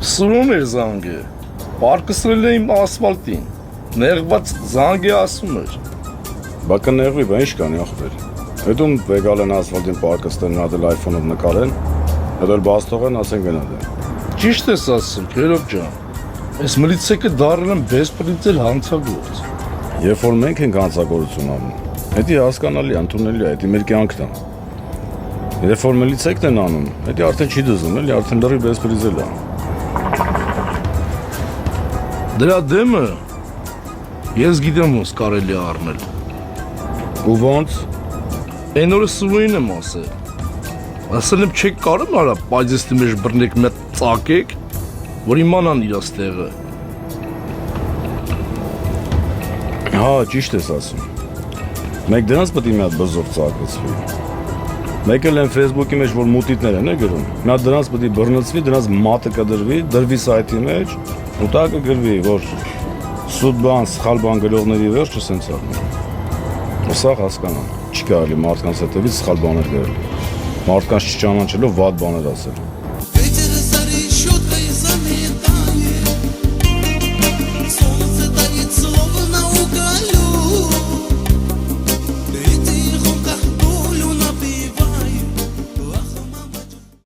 Սուրում էր զանգը, պարկսրել է իմ ասվալտին, նեղված զանգ է ասում էր։ Բա կներվի, բա ինչ կանի ախպեր։ Հետո եկալ են ասֆալտին պարկստեն նադել iPhone-ով նկարեն, հետո էլ բաց թողեն, ասեն գնադեն։ Ճիշտ ես ասում, քերոբ ջան, այս մլիցեկը դարել են բեսպրիցել հանցագործ։ Երբ որ մենք ենք հանցագործություն անում, հետի հասկանալի, ընդունելի է, հետի մեր կյանքն է։ Երբ որ մլիցեկն են անում, հետի արդեն չի դզում, էլի արդեն լրի բեսպրիցել է։ Դրա դեմը ես գիտեմ ոնց կարելի է առնել։ Ու ոնց։ Այն օրը Սուրույն եմ ասել։ Ասել եմ չեք կարում արա պայծեստի մեջ բռնեք մետ ծակեք, որ իմանան իրաց տեղը։ Հա, ճիշտ ես ասում։ Մեկ դրանց պետք է մի հատ բզով ծակեցվի։ Մեկ էլ են Facebook-ի մեջ որ մուտիտներ են գրում։ Նա դրանց պետք է բռնցվի, դրանց մատը կդրվի, դրվի սայթի մեջ, ու դա կգրվի, որ սուտ բան, սխալ բան գրողների վերջը սենց առնում։ Սա հասկանամ։ Չի կարելի մարդկանց հետևից սխալ բաներ գրել։ Մարդկանց չճանաչելով վատ բաներ ասել։